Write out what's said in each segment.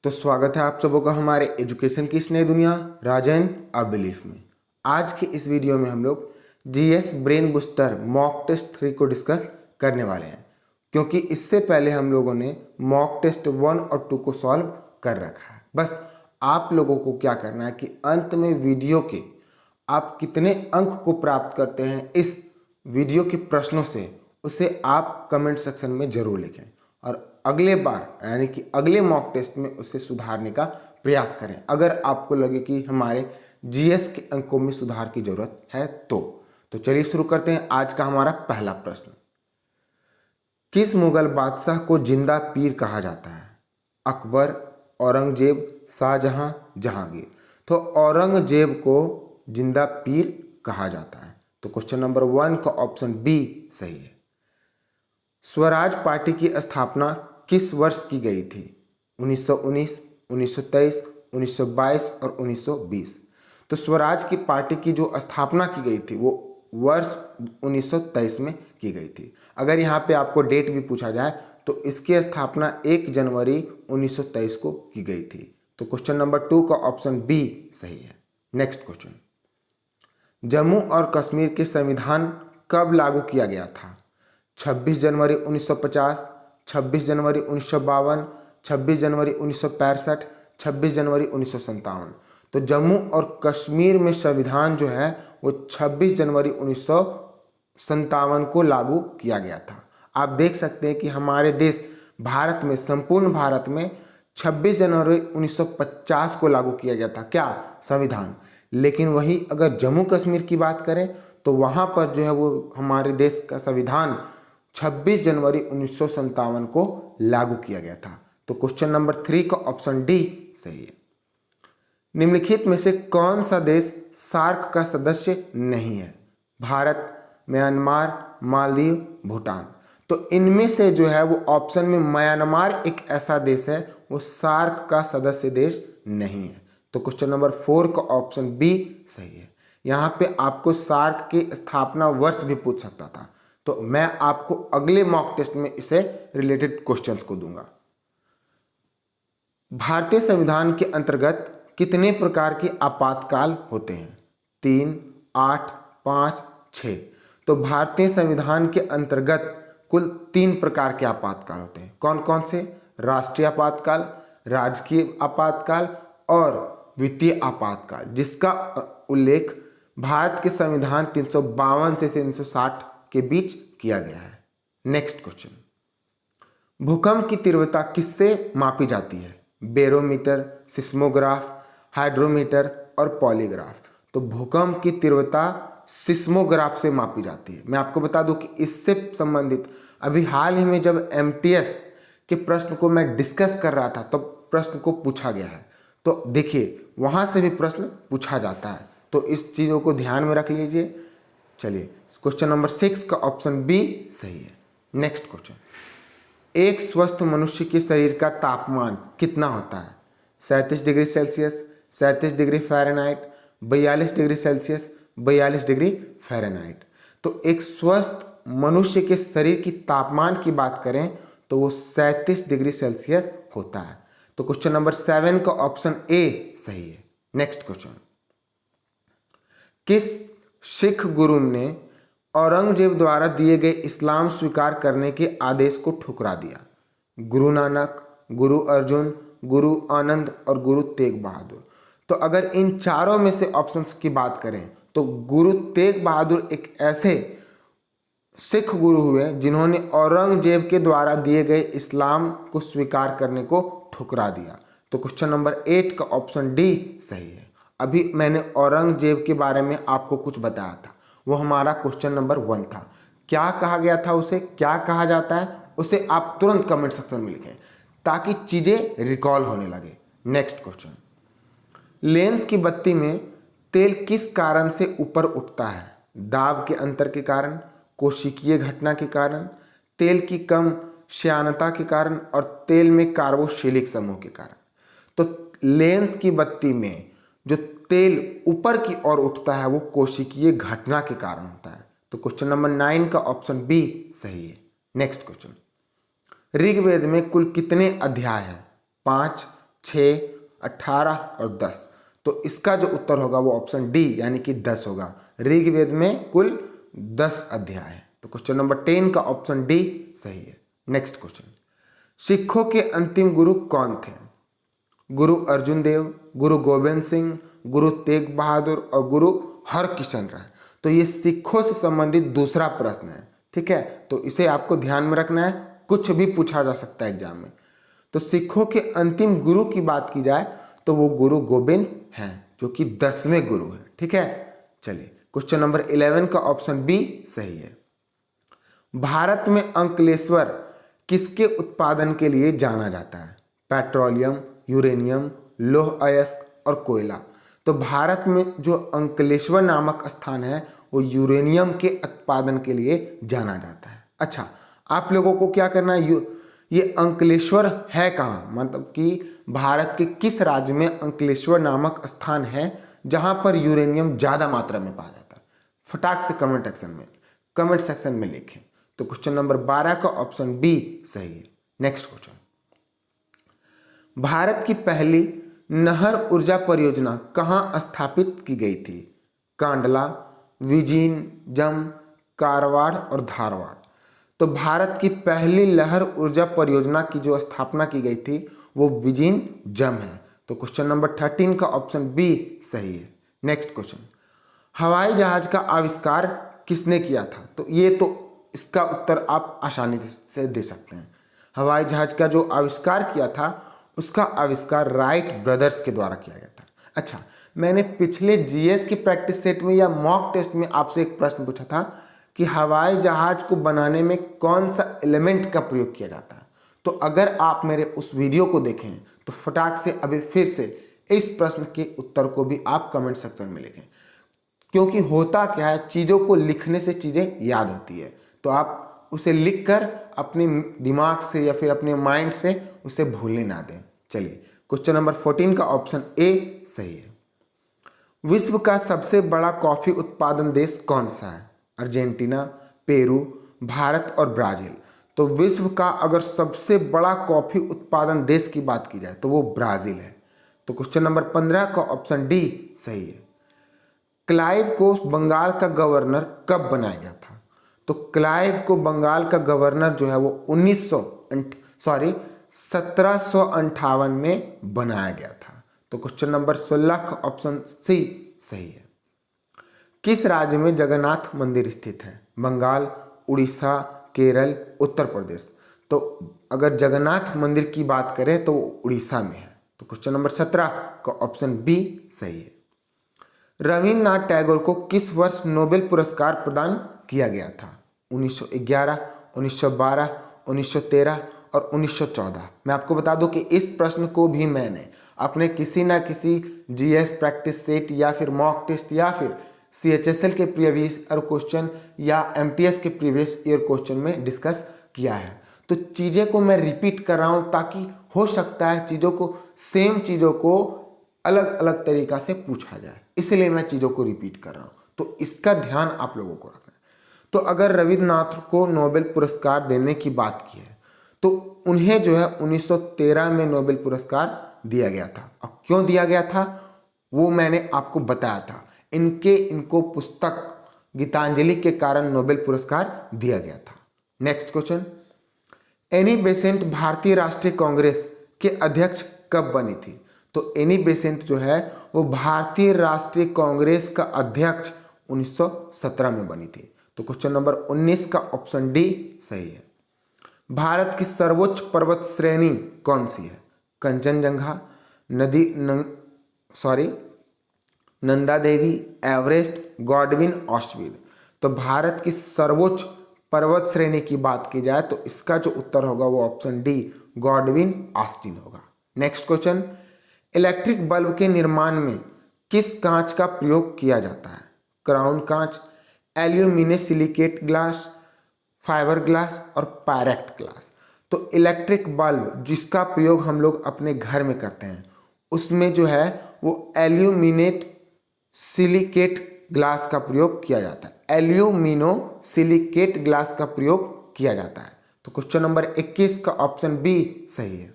तो स्वागत है आप सबों का हमारे एजुकेशन की इस नई दुनिया राजन अ बिलीफ में। आज के इस वीडियो में हम लोग GS brain booster mock test 3 को डिस्कस करने वाले हैं, क्योंकि इससे पहले हम लोगों ने मॉक टेस्ट 1 और 2 को सॉल्व कर रखा है। बस आप लोगों को क्या करना है कि अंत में वीडियो के आप कितने अंक को प्राप्त करते हैं इस वीडियो के प्रश्नों से, उसे आप कमेंट सेक्शन में जरूर लिखें और अगले बार यानी कि अगले मॉक टेस्ट में उसे सुधारने का प्रयास करें। अगर आपको लगे कि हमारे जीएस के अंकों में सुधार की जरूरत है तो चलिए शुरू करते हैं। आज का हमारा पहला प्रश्न, किस मुगल बादशाह को जिंदा पीर कहा जाता है? अकबर, औरंगजेब, शाहजहां, जहांगीर। तो औरंगजेब को जिंदा पीर कहा जाता है। तो क्वेश्चन नंबर 1 का ऑप्शन बी सही है। स्वराज पार्टी की स्थापना किस वर्ष की गई थी? 1919, 1923, 1922 और 1920। तो स्वराज की पार्टी की जो स्थापना की गई थी वो वर्ष 1923 में की गई थी। अगर यहाँ पे आपको डेट भी पूछा जाए तो इसकी स्थापना 1 जनवरी 1923 को की गई थी। तो क्वेश्चन नंबर 2 का ऑप्शन बी सही है। नेक्स्ट क्वेश्चन, जम्मू और कश्मीर के संविधान कब लागू किया गया था? 26 जनवरी 1950, 26 जनवरी 1952, 26 जनवरी 1965, 26 जनवरी 1957। तो जम्मू और कश्मीर में संविधान जो है वो 26 जनवरी 1957 को लागू किया गया था। आप देख सकते हैं कि हमारे देश भारत में, संपूर्ण भारत में 26 जनवरी 1950 को लागू किया गया था क्या? संविधान। लेकिन वही अगर जम्मू कश्मीर की बात करें तो वहाँ पर जो है वो हमारे देश का संविधान 26 जनवरी 1957 को लागू किया गया था। तो क्वेश्चन नंबर 3 का ऑप्शन डी सही है। निम्नलिखित में से कौन सा देश सार्क का सदस्य नहीं है? भारत, म्यांमार, मालदीव, भूटान। तो इनमें से जो है वो ऑप्शन में म्यांमार एक ऐसा देश है वो सार्क का सदस्य देश नहीं है। तो क्वेश्चन नंबर 4 का ऑप्शन बी सही है। यहाँ पे आपको सार्क की स्थापना वर्ष भी पूछ सकता था, तो मैं आपको अगले मॉक टेस्ट में इसे रिलेटेड क्वेश्चंस को दूंगा। भारतीय संविधान के अंतर्गत कितने प्रकार के आपातकाल होते हैं? 3, 8, 5, 6। तो भारतीय संविधान के अंतर्गत कुल 3 प्रकार के आपातकाल होते हैं। कौन कौन से? राष्ट्रीय आपातकाल, राजकीय आपातकाल और वित्तीय आपातकाल, जिसका उल्लेख भारत के संविधान 352 से 360 के बीच किया गया है। नेक्स्ट क्वेश्चन, भूकंप की तीव्रता किससे मापी जाती है? बेरोमीटर, सिस्मोग्राफ, हाइड्रोमीटर और पॉलीग्राफ। तो भूकंप की तीव्रता सिस्मोग्राफ से मापी जाती है। मैं आपको बता दूं कि इससे संबंधित अभी हाल ही में जब एमटीएस के प्रश्न को मैं डिस्कस कर रहा था तो प्रश्न को पूछा गया है। तो देखिए वहां से भी प्रश्न पूछा जाता है, तो इस चीज़ों को ध्यान में रख लीजिए। चलिए क्वेश्चन नंबर 6 का ऑप्शन बी सही है। नेक्स्ट क्वेश्चन, एक स्वस्थ मनुष्य के शरीर का तापमान कितना होता है? 37 degree Celsius, 37 degree Fahrenheit, 42 degree Celsius, 42 degree Fahrenheit. तो एक स्वस्थ मनुष्य के शरीर की तापमान की बात करें तो वो 37 डिग्री सेल्सियस होता है। तो क्वेश्चन नंबर 7 का ऑप्शन ए सही है। नेक्स्ट क्वेश्चन, किस सिख गुरु ने औरंगजेब द्वारा दिए गए इस्लाम स्वीकार करने के आदेश को ठुकरा दिया? गुरु नानक, गुरु अर्जुन, गुरु आनंद और गुरु तेग बहादुर। तो अगर इन चारों में से ऑप्शंस की बात करें तो गुरु तेग बहादुर एक ऐसे सिख गुरु हुए जिन्होंने औरंगजेब के द्वारा दिए गए इस्लाम को स्वीकार करने को ठुकरा दिया। तो क्वेश्चन नंबर 8 का ऑप्शन डी सही है। अभी मैंने औरंगजेब के बारे में आपको कुछ बताया था, वो हमारा क्वेश्चन नंबर 1 था। क्या कहा गया था उसे, क्या कहा जाता है, उसे आप तुरंत कमेंट सेक्शन में लिखें ताकि चीजें रिकॉल होने लगे। नेक्स्ट क्वेश्चन, लेंस की बत्ती में तेल किस कारण से ऊपर उठता है? दाब के अंतर के कारण, कोशिकीय घटना के कारण, तेल की कम श्यानता के कारण और तेल में कार्बोक्सिलिक समूह के कारण। तो लेंस की बत्ती में जो तेल ऊपर की ओर उठता है वो कोशिकीय घटना के कारण होता है। तो क्वेश्चन नंबर 9 का ऑप्शन बी सही है। नेक्स्ट क्वेश्चन, ऋग्वेद में कुल कितने अध्याय हैं? 5, 6, 18 और 10। तो इसका जो उत्तर होगा वो ऑप्शन डी यानी कि 10 होगा। ऋग्वेद में कुल 10 अध्याय है। तो क्वेश्चन नंबर 10 का ऑप्शन डी सही है। नेक्स्ट क्वेश्चन, सिखों के अंतिम गुरु कौन थे? गुरु अर्जुन देव, गुरु गोविंद सिंह, गुरु तेग बहादुर और गुरु हरकिशन राय। तो ये सिखों से संबंधित दूसरा प्रश्न है, ठीक है, तो इसे आपको ध्यान में रखना है, कुछ भी पूछा जा सकता है एग्जाम में। तो सिखों के अंतिम गुरु की बात की जाए तो वो गुरु गोबिंद हैं, जो कि 10वें गुरु हैं, ठीक है। चलिए क्वेश्चन नंबर 11 का ऑप्शन बी सही है। भारत में अंकलेश्वर किसके उत्पादन के लिए जाना जाता है? पेट्रोलियम, यूरेनियम, लौह अयस्क और कोयला। तो भारत में जो अंकलेश्वर नामक स्थान है वो यूरेनियम के उत्पादन के लिए जाना जाता है। अच्छा, आप लोगों को क्या करना है, ये अंकलेश्वर है कहाँ, मतलब कि भारत के किस राज्य में अंकलेश्वर नामक स्थान है जहां पर यूरेनियम ज्यादा मात्रा में पाया जाता है? फटाक से कमेंट सेक्शन में लिखें। तो क्वेश्चन नंबर 12 का ऑप्शन बी सही है। नेक्स्ट क्वेश्चन, भारत की पहली नहर ऊर्जा परियोजना कहां स्थापित की गई थी? कांडला, विजिंजम, कारवाड़ और धारवाड़। तो भारत की पहली लहर ऊर्जा परियोजना की जो स्थापना की गई थी वो विजिंजम है। तो क्वेश्चन नंबर 13 का ऑप्शन बी सही है। नेक्स्ट क्वेश्चन, हवाई जहाज का आविष्कार किसने किया था? तो ये तो इसका उत्तर आप आसानी से दे सकते हैं। हवाई जहाज का जो आविष्कार किया था उसका आविष्कार राइट ब्रदर्स के द्वारा किया गया था। अच्छा, मैंने पिछले जीएस की प्रैक्टिस सेट में या मॉक टेस्ट में आपसे एक प्रश्न पूछा था कि हवाई जहाज को बनाने में कौन सा एलिमेंट का प्रयोग किया जाता है। तो अगर आप मेरे उस वीडियो को देखें तो फटाक से अभी फिर से इस प्रश्न के उत्तर को भी आप कमेंट सेक्शन में लिखें, क्योंकि होता क्या है, चीज़ों को लिखने से चीज़ें याद होती है। तो आप उसे लिखकर अपने दिमाग से या फिर अपने माइंड से उसे भूलने ना दें। चलिए क्वेश्चन नंबर 14 का ऑप्शन ए सही है। विश्व का सबसे बड़ा कॉफी उत्पादन देश कौन सा है? अर्जेंटीना, पेरू, भारत और ब्राजील। तो विश्व का अगर सबसे बड़ा कॉफी उत्पादन देश की बात की जाए तो वो ब्राजील है। तो क्वेश्चन नंबर 15 का ऑप्शन डी सही है। क्लाइव को बंगाल का गवर्नर कब बनाया गया था? तो क्लाइव को बंगाल का गवर्नर जो है वो 1758 में बनाया गया था। तो क्वेश्चन नंबर 16 का ऑप्शन सी सही है। किस राज्य में जगन्नाथ मंदिर स्थित है? बंगाल, उड़ीसा, केरल, उत्तर प्रदेश। तो अगर जगन्नाथ मंदिर की बात करें तो उड़ीसा में है। तो क्वेश्चन नंबर 17 का ऑप्शन बी सही है। रविन्द्रनाथ टैगोर को किस वर्ष नोबेल पुरस्कार प्रदान किया गया था? 1911, 1912, 1913 और 1914। मैं आपको बता दूं कि इस प्रश्न को भी मैंने अपने किसी ना किसी जीएस प्रैक्टिस सेट या फिर मॉक टेस्ट या फिर सीएचएसएल के प्रीवियस ईयर क्वेश्चन या एमटीएस के प्रीवियस ईयर क्वेश्चन में डिस्कस किया है। तो चीज़ें को मैं रिपीट कर रहा हूँ ताकि हो सकता है सेम चीज़ों को अलग अलग तरीका से पूछा जाए, इसलिए मैं चीज़ों को रिपीट कर रहा हूँ। तो इसका ध्यान आप लोगों को रखना है। तो अगर रविन्द्रनाथ को नोबेल पुरस्कार देने की बात की है तो उन्हें जो है 1913 में नोबेल पुरस्कार दिया गया था। और क्यों दिया गया था वो मैंने आपको बताया था। इनको पुस्तक गीतांजलि के कारण नोबेल पुरस्कार दिया गया था। नेक्स्ट क्वेश्चन, एनी बेसेंट भारतीय राष्ट्रीय कांग्रेस के अध्यक्ष कब बनी थी? तो एनी बेसेंट जो है वो भारतीय राष्ट्रीय कांग्रेस का अध्यक्ष 1917 में बनी थी। तो क्वेश्चन नंबर 19 का ऑप्शन डी सही है। भारत की सर्वोच्च पर्वत श्रेणी कौन सी है? Kanchenjunga, Nanda Devi, Everest, Godwin, ऑस्टविल। तो भारत की सर्वोच्च पर्वत श्रेणी की बात की जाए तो इसका जो उत्तर होगा वो ऑप्शन डी गॉडविन ऑस्टिन होगा। नेक्स्ट क्वेश्चन, इलेक्ट्रिक बल्ब के निर्माण में किस कांच का प्रयोग किया जाता है? क्राउन कांच, aluminium silicate glass, fibre glass और पायरेक्ट ग्लास। तो इलेक्ट्रिक बल्ब जिसका प्रयोग हम लोग अपने घर में करते हैं उसमें जो है वो एल्यूमिनेट सिलिकेट ग्लास का प्रयोग किया जाता है। एल्यूमिनो सिलिकेट ग्लास का प्रयोग किया जाता है। तो क्वेश्चन नंबर 21 का ऑप्शन बी सही है।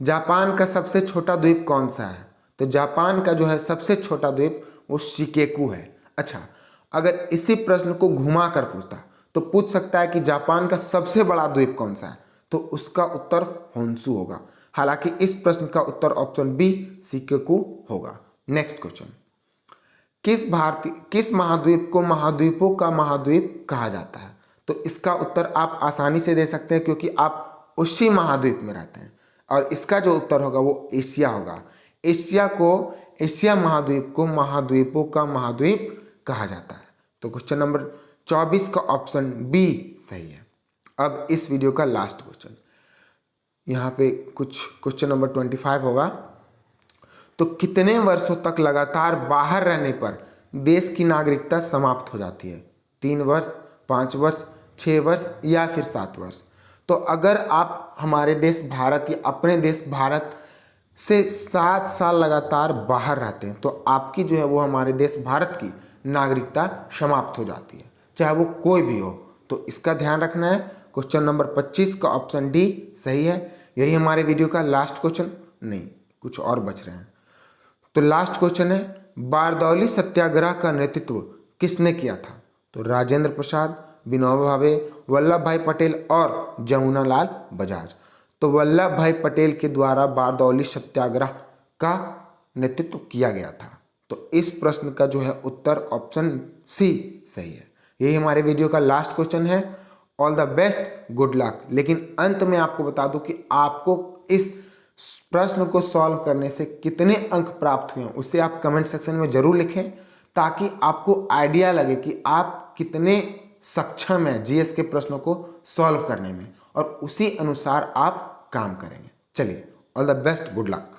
जापान का सबसे छोटा द्वीप कौन सा है? तो जापान का जो है सबसे छोटा द्वीप वो शिकेकू है। अच्छा, अगर इसी प्रश्न को घुमा कर पूछता तो पूछ सकता है कि जापान का सबसे बड़ा द्वीप कौन सा है? तो उसका उत्तर होन्शु होगा। हालांकि इस प्रश्न का उत्तर ऑप्शन बी शिकेकू होगा। नेक्स्ट क्वेश्चन, किस महाद्वीप को महाद्वीपों का महाद्वीप कहा जाता है? तो इसका उत्तर आप आसानी से दे सकते हैं क्योंकि आप उसी महाद्वीप में रहते हैं, और इसका जो उत्तर होगा वो एशिया होगा। एशिया महाद्वीप को महाद्वीपों का महाद्वीप कहा जाता है। तो क्वेश्चन नंबर 24 का ऑप्शन बी सही है। अब इस वीडियो का लास्ट क्वेश्चन, यहाँ पे कुछ क्वेश्चन नंबर 25 होगा। तो कितने वर्षों तक लगातार बाहर रहने पर देश की नागरिकता समाप्त हो जाती है? 3 वर्ष, 5 वर्ष, 6 वर्ष या फिर 7 वर्ष? तो अगर आप हमारे देश भारत या अपने देश भारत से 7 साल लगातार बाहर रहते हैं तो आपकी जो है वो हमारे देश भारत की नागरिकता समाप्त हो जाती है, चाहे वो कोई भी हो। तो इसका ध्यान रखना है। क्वेश्चन नंबर 25 का ऑप्शन डी सही है। यही हमारे वीडियो का लास्ट क्वेश्चन, नहीं कुछ और बच रहे हैं। तो लास्ट क्वेश्चन है, बारदौली सत्याग्रह का नेतृत्व किसने किया था? तो राजेंद्र प्रसाद, विनोबा भावे, वल्लभ भाई पटेल और जमुनालाल बजाज। तो वल्लभ भाई पटेल के द्वारा बारदौली सत्याग्रह का नेतृत्व किया गया था। तो इस प्रश्न का जो है उत्तर ऑप्शन सी सही है। यही हमारे वीडियो का लास्ट क्वेश्चन है। All the best, good luck. लेकिन अंत में आपको बता दूं कि आपको इस प्रश्न को सॉल्व करने से कितने अंक प्राप्त हुए हैं उसे आप कमेंट सेक्शन में जरूर लिखें, ताकि आपको आइडिया लगे कि आप कितने सक्षम हैं जीएस के प्रश्नों को सॉल्व करने में, और उसी अनुसार आप काम करेंगे। चलिए, all the best, good luck.